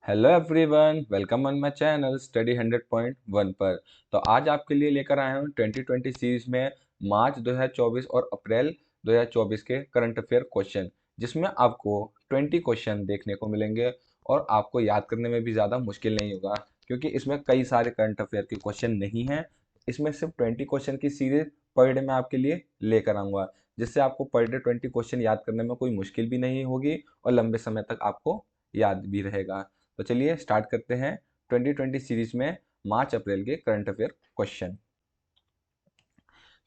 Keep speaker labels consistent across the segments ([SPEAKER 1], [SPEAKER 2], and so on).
[SPEAKER 1] Hello everyone, welcome on my channel study 100.1 पर। तो आज आपके लिए लेकर आया हूँ 2020 सीरीज में मार्च 2024 और अप्रैल 2024 के करंट अफेयर क्वेश्चन, जिसमें आपको 20 क्वेश्चन देखने को मिलेंगे और आपको याद करने में भी ज़्यादा मुश्किल नहीं होगा, क्योंकि इसमें कई सारे करंट अफेयर के क्वेश्चन नहीं हैं। इसमें सिर्फ 20 क्वेश्चन की सीरीज पर डे मैं आपके लिए लेकर आऊँगा, जिससे आपको पर डे 20 क्वेश्चन याद करने में कोई मुश्किल भी नहीं होगी और लंबे समय तक आपको याद भी रहेगा। तो चलिए स्टार्ट करते हैं 2020 सीरीज में मार्च अप्रैल के करंट अफेयर क्वेश्चन।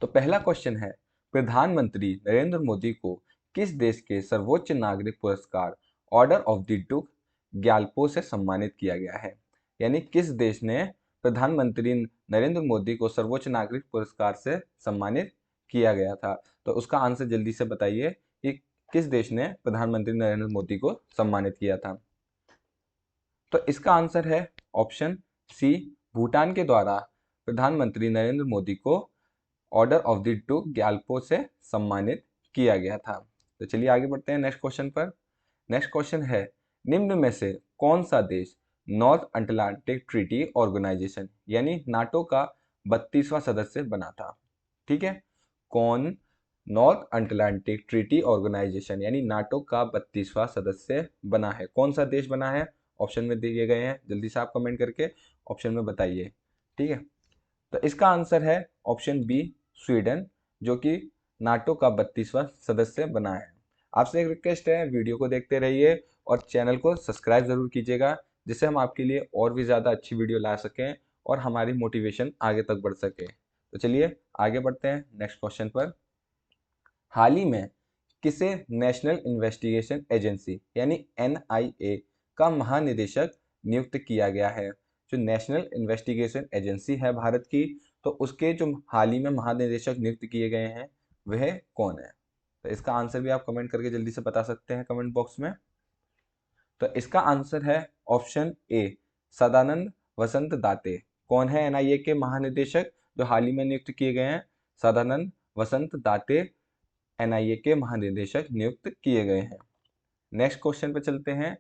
[SPEAKER 1] तो पहला क्वेश्चन है, प्रधानमंत्री नरेंद्र मोदी को किस देश के सर्वोच्च नागरिक पुरस्कार ऑर्डर ऑफ द डुक ग्यालपो से सम्मानित किया गया है? यानी किस देश ने प्रधानमंत्री नरेंद्र मोदी को सर्वोच्च नागरिक पुरस्कार से सम्मानित किया गया था? तो उसका आंसर जल्दी से बताइए कि किस देश ने प्रधानमंत्री नरेंद्र मोदी को सम्मानित किया था। तो इसका आंसर है ऑप्शन सी, भूटान के द्वारा प्रधानमंत्री नरेंद्र मोदी को ऑर्डर ऑफ द डुक ग्यालपो से सम्मानित किया गया था। तो चलिए आगे बढ़ते हैं नेक्स्ट क्वेश्चन पर। नेक्स्ट क्वेश्चन है, निम्न में से कौन सा देश नॉर्थ अटलांटिक ट्रीटी ऑर्गेनाइजेशन यानी नाटो का 32वां सदस्य बना था? ठीक है, कौन नॉर्थ अटलांटिक ट्रीटी ऑर्गेनाइजेशन यानी नाटो का 32वां सदस्य बना है? कौन सा देश बना है? ऑप्शन में दिए गए हैं, जल्दी से आप कमेंट करके ऑप्शन में बताइए। ठीक है, तो इसका आंसर है ऑप्शन बी, स्वीडन, जो कि नाटो का 32वां सदस्य बना है। आपसे एक रिक्वेस्ट है, वीडियो को देखते रहिए और चैनल को सब्सक्राइब जरूर कीजिएगा, जिससे हम आपके लिए और भी ज़्यादा अच्छी वीडियो ला सकें और हमारी मोटिवेशन आगे तक बढ़ सके। तो चलिए आगे बढ़ते हैं नेक्स्ट क्वेश्चन पर। हाल ही में किसे नेशनल इन्वेस्टिगेशन एजेंसी यानी एनआईए का महानिदेशक नियुक्त किया गया है? जो नेशनल इन्वेस्टिगेशन एजेंसी है भारत की, तो उसके जो हाल ही में महानिदेशक नियुक्त किए गए हैं वह कौन है? तो इसका आंसर भी आप कमेंट करके जल्दी से बता सकते हैं कमेंट बॉक्स में। तो इसका आंसर है ऑप्शन ए, सदानंद वसंत दाते। कौन है एनआईए के महानिदेशक जो हाल ही में नियुक्त किए गए हैं? सदानंद वसंत दाते एनआईए के महानिदेशक नियुक्त किए गए हैं। नेक्स्ट क्वेश्चन पे चलते हैं,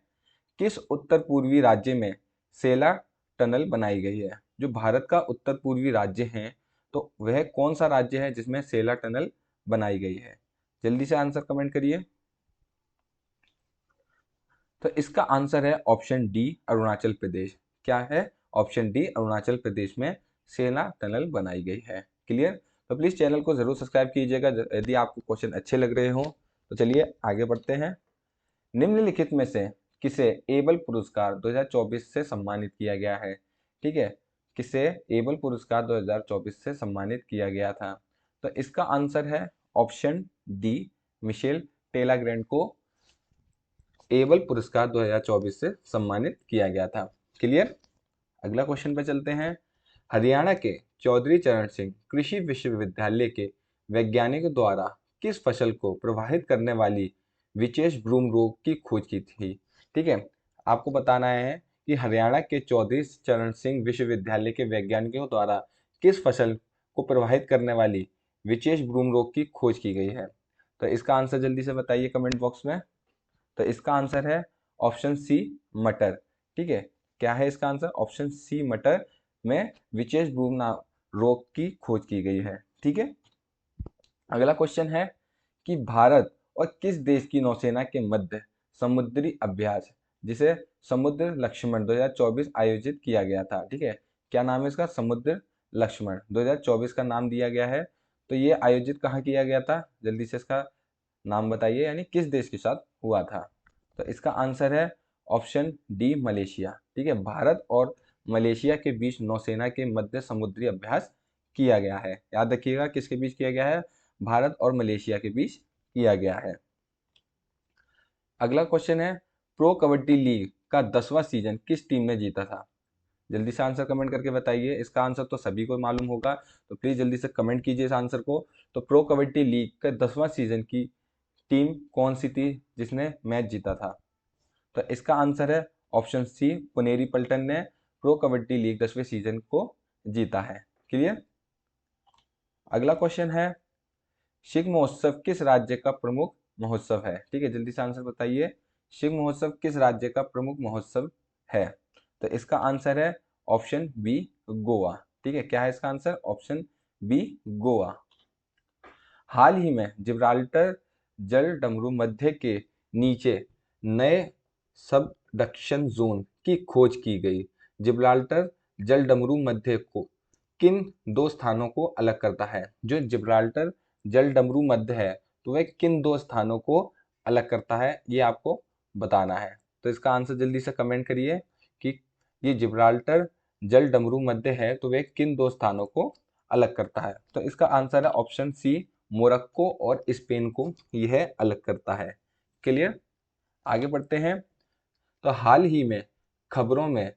[SPEAKER 1] किस उत्तर पूर्वी राज्य में सेला टनल बनाई गई है? जो भारत का उत्तर पूर्वी राज्य है, तो वह कौन सा राज्य है जिसमें सेला टनल बनाई गई है? जल्दी से आंसर कमेंट करिए। तो इसका आंसर है ऑप्शन डी, अरुणाचल प्रदेश। क्या है? ऑप्शन डी, अरुणाचल प्रदेश में सेला टनल बनाई गई है। क्लियर? तो प्लीज चैनल को जरूर सब्सक्राइब कीजिएगा यदि आपको क्वेश्चन अच्छे लग रहे हो। तो चलिए आगे बढ़ते हैं। निम्नलिखित में से किसे एबल पुरस्कार 2024 से सम्मानित किया गया है? ठीक है, किसे एबल पुरस्कार 2024 से सम्मानित किया गया था? तो इसका आंसर है ऑप्शन डी, मिशेल टेलाग्रैंड को एबल पुरस्कार 2024 से सम्मानित किया गया था। क्लियर? अगला क्वेश्चन पे चलते हैं। हरियाणा के चौधरी चरण सिंह कृषि विश्वविद्यालय के वैज्ञानिकों द्वारा किस फसल को प्रभावित करने वाली विशेष ब्रूम रोग की खोज की थी? ठीक है, आपको बताना है कि हरियाणा के चौधरी चरण सिंह विश्वविद्यालय के वैज्ञानिकों द्वारा किस फसल को प्रभावित करने वाली विशेष ब्रूम रोग की खोज की गई है? तो इसका आंसर जल्दी से बताइए कमेंट बॉक्स में। तो इसका आंसर है ऑप्शन सी, मटर। ठीक है, क्या है इसका आंसर? ऑप्शन सी, मटर में विशेष ब्रूम रोग की खोज की गई है। ठीक है, अगला क्वेश्चन है कि भारत और किस देश की नौसेना के मध्य समुद्री अभ्यास जिसे समुद्र लक्ष्मण 2024 आयोजित किया गया था? ठीक है, क्या नाम है इसका? समुद्र लक्ष्मण 2024 का नाम दिया गया है। तो ये आयोजित कहाँ किया गया था? जल्दी से इसका नाम बताइए, यानी किस देश के साथ हुआ था? तो इसका आंसर है ऑप्शन डी, मलेशिया। ठीक है, भारत और मलेशिया के बीच नौसेना के मध्य समुद्री अभ्यास किया गया है। याद रखिएगा किसके बीच किया गया है? भारत और मलेशिया के बीच किया गया है। अगला क्वेश्चन है, प्रो कबड्डी लीग का 10वां सीजन किस टीम ने जीता था? जल्दी से आंसर कमेंट करके बताइए। इसका आंसर तो सभी को मालूम होगा, तो प्लीज जल्दी से कमेंट कीजिए इस आंसर को। तो प्रो कबड्डी लीग का 10वां सीजन की टीम कौन सी थी जिसने मैच जीता था? तो इसका आंसर है ऑप्शन सी, पुनेरी पल्टन ने प्रो कबड्डी लीग 10वें सीजन को जीता है। क्लियर? अगला क्वेश्चन है, शिव महोत्सव किस राज्य का प्रमुख महोत्सव है? ठीक है, जल्दी से आंसर बताइए। शिव महोत्सव किस राज्य का प्रमुख महोत्सव है। तो इसका आंसर है ऑप्शन बी गोवा। ठीक है, क्या है इसका आंसर? Option B Goa. हाल ही में जिब्राल्टर जल डमरू मध्य के नीचे नए सबडक्शन जोन की खोज की गई। जिब्राल्टर जल डमरू मध्य को किन दो स्थानों को अलग करता है? जो जिब्राल्टर जल डमरू मध्य है तो वह किन दो स्थानों को अलग करता है, ये आपको बताना है। तो इसका आंसर जल्दी से कमेंट करिए कि ये जिब्राल्टर जल डमरू मध्य है तो वह किन दो स्थानों को अलग करता है। तो इसका आंसर है ऑप्शन सी, मोरक्को और स्पेन को यह अलग करता है। क्लियर? आगे बढ़ते हैं। तो हाल ही में खबरों में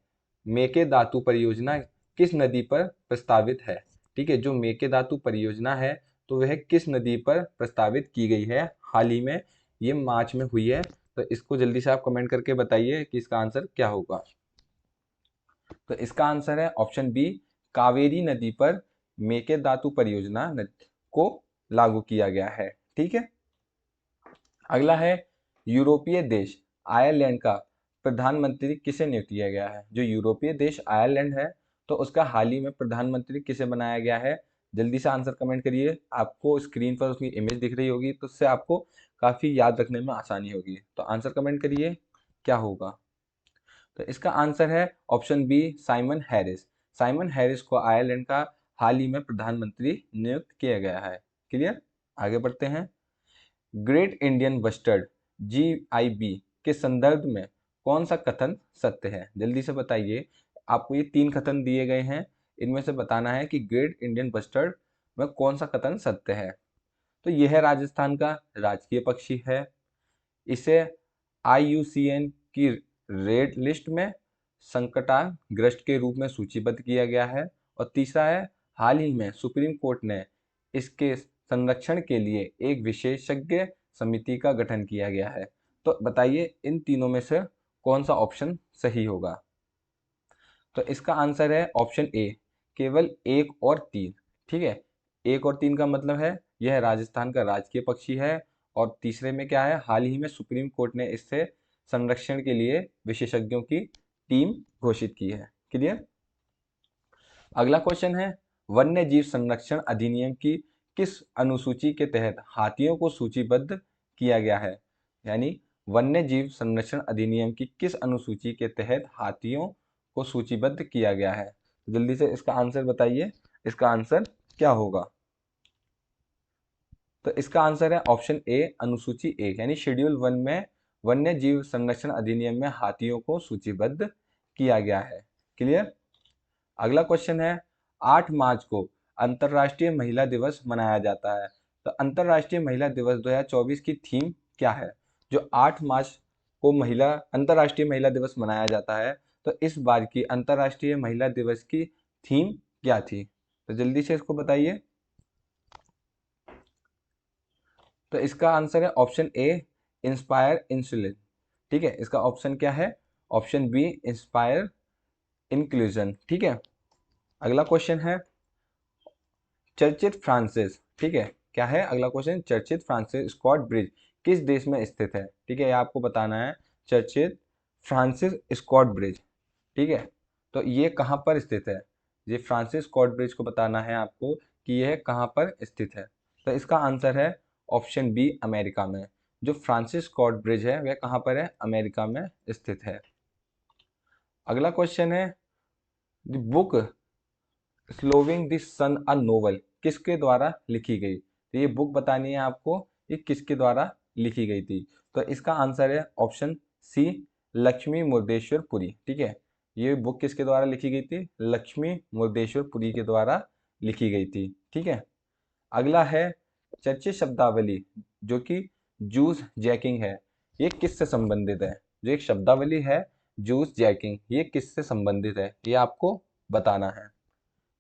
[SPEAKER 1] मेकेदातु परियोजना किस नदी पर प्रस्तावित है? ठीक है, जो मेकेदातु परियोजना है तो वह किस नदी पर प्रस्तावित की गई है? हाल ही में ये मार्च में हुई है। तो इसको जल्दी से आप कमेंट करके बताइए कि इसका आंसर क्या होगा। तो इसका आंसर है ऑप्शन बी, कावेरी नदी पर मेकेदातु परियोजना को लागू किया गया है। ठीक है, अगला है यूरोपीय देश आयरलैंड का प्रधानमंत्री किसे नियुक्त किया गया है? जो यूरोपीय देश आयरलैंड है तो उसका हाल ही में प्रधानमंत्री किसे बनाया गया है? जल्दी से आंसर कमेंट करिए। आपको स्क्रीन पर उसकी इमेज दिख रही होगी तो उससे आपको काफी याद रखने में आसानी होगी। तो आंसर कमेंट करिए क्या होगा। तो इसका आंसर है option B, Simon Harris. Simon Harris को आयरलैंड का हाल ही में प्रधानमंत्री नियुक्त किया गया है। क्लियर? आगे बढ़ते हैं। ग्रेट इंडियन बस्टर्ड GIB के संदर्भ में कौन सा कथन सत्य है? जल्दी से बताइए। आपको ये 3 कथन दिए गए हैं, इनमें से बताना है कि ग्रेट इंडियन बस्टर्ड में कौन सा कथन सत्य है। तो यह है राजस्थान का राजकीय पक्षी है, इसे IUCN की रेड लिस्ट में संकटाग्रस्त के रूप में सूचीबद्ध किया गया है। और तीसरा है, हाल ही में सुप्रीम कोर्ट ने इसके संरक्षण के लिए एक विशेषज्ञ समिति का गठन किया गया है। तो बताइए इन तीनों में से कौन सा ऑप्शन सही होगा। तो इसका आंसर है ऑप्शन ए, केवल 1 और 3। ठीक है, 1 और 3 का मतलब है यह राजस्थान का राजकीय पक्षी है, और तीसरे में क्या है, हाल ही में सुप्रीम कोर्ट ने इससे संरक्षण के लिए विशेषज्ञों की टीम घोषित की है। क्लियर? अगला क्वेश्चन है, वन्य जीव संरक्षण अधिनियम की किस अनुसूची के तहत हाथियों को सूचीबद्ध किया गया है? यानी वन्य जीव संरक्षण अधिनियम की किस अनुसूची के तहत हाथियों को सूचीबद्ध किया गया है? जल्दी से इसका आंसर बताइए, इसका आंसर क्या होगा। तो इसका आंसर है ऑप्शन ए, अनुसूची 1 यानी शेड्यूल 1 में वन्य जीव संरक्षण अधिनियम में हाथियों को सूचीबद्ध किया गया है। क्लियर? अगला क्वेश्चन है, 8 मार्च को अंतर्राष्ट्रीय महिला दिवस मनाया जाता है। तो अंतर्राष्ट्रीय महिला दिवस 2024 की थीम क्या है? जो 8 मार्च को अंतर्राष्ट्रीय महिला दिवस मनाया जाता है तो इस बार की अंतर्राष्ट्रीय महिला दिवस की थीम क्या थी? तो जल्दी से इसको बताइए। तो इसका आंसर है ऑप्शन ए, इंस्पायर इंसुलिन। ठीक है, इसका ऑप्शन क्या है? Option B, inspire inclusion. ठीक है, अगला क्वेश्चन है, चर्चित फ्रांसिस। ठीक है, क्या है अगला क्वेश्चन? चर्चित फ्रांसिस स्कॉट ब्रिज किस देश में स्थित है? ठीक है, ये आपको बताना है, चर्चित फ्रांसिस स्कॉट ब्रिज। ठीक है, तो ये कहाँ पर स्थित है? ये फ्रांसिस स्कॉट ब्रिज को बताना है आपको कि यह कहाँ पर स्थित है। तो इसका आंसर है ऑप्शन बी, अमेरिका में। जो फ्रांसिस स्कॉट ब्रिज है वह कहाँ पर है? अमेरिका में स्थित है। अगला क्वेश्चन है, the book slowing the sun a novel किसके द्वारा लिखी गई? तो ये बुक बतानी है आपको, ये किसके द्वारा लिखी गई थी। तो इसका आंसर है ऑप्शन सी, लक्ष्मी मुर्देश्वर पुरी। ठीक है, ये बुक किसके द्वारा लिखी गई थी? लक्ष्मी मुर्देश्वर पुरी के द्वारा लिखी गई थी। ठीक है, अगला है, चर्चित शब्दावली जो कि जूस जैकिंग है, ये किससे संबंधित है? जो एक शब्दावली है जूस जैकिंग, ये किससे संबंधित है, ये आपको बताना है।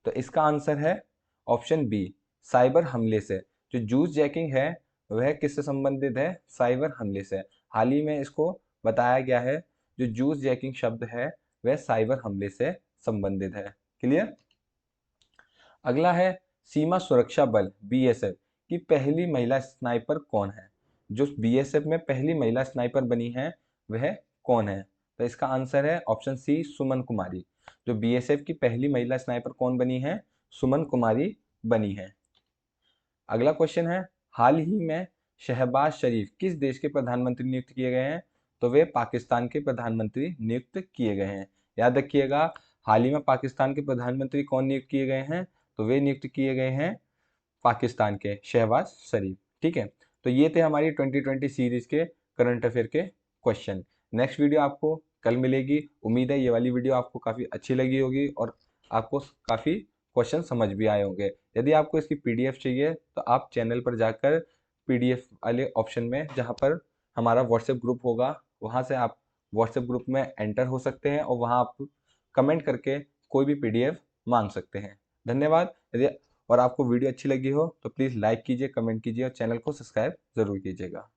[SPEAKER 1] तो इसका आंसर है ऑप्शन बी, साइबर हमले से। जो जूस जैकिंग है वह किससे संबंधित है? साइबर हमले से। हाल ही में इसको बताया गया है, जो जूस जैकिंग शब्द है वह साइबर हमले से संबंधित है। क्लियर? अगला है, सीमा सुरक्षा बल BSF की पहली महिला स्नाइपर कौन है? जो BSF में पहली महिला स्नाइपर बनी है वह कौन है? तो इसका आंसर है ऑप्शन सी, सुमन कुमारी। जो बीएसएफ की पहली महिला स्नाइपर कौन बनी है? सुमन कुमारी बनी है। अगला क्वेश्चन है, हाल ही में शहबाज शरीफ किस देश के प्रधानमंत्री नियुक्त किए गए हैं? तो वे पाकिस्तान के प्रधानमंत्री नियुक्त किए गए हैं। याद रखिएगा, हाल ही में पाकिस्तान के प्रधानमंत्री कौन नियुक्त किए गए हैं? तो वे नियुक्त किए गए हैं पाकिस्तान के शहबाज शरीफ। ठीक है, तो ये थे हमारी 2020 सीरीज के करंट अफेयर के क्वेश्चन। नेक्स्ट वीडियो आपको कल मिलेगी। उम्मीद है ये वाली वीडियो आपको काफ़ी अच्छी लगी होगी और आपको काफ़ी क्वेश्चन समझ भी आए होंगे। यदि आपको इसकी पीडीएफ चाहिए तो आप चैनल पर जाकर पीडीएफ वाले ऑप्शन में, जहाँ पर हमारा व्हाट्सएप ग्रुप होगा, वहाँ से आप व्हाट्सएप ग्रुप में एंटर हो सकते हैं और वहाँ आप कमेंट करके कोई भी पीडीएफ मांग सकते हैं। धन्यवाद। यदि और आपको वीडियो अच्छी लगी हो तो प्लीज़ लाइक कीजिए, कमेंट कीजिए और चैनल को सब्सक्राइब ज़रूर कीजिएगा।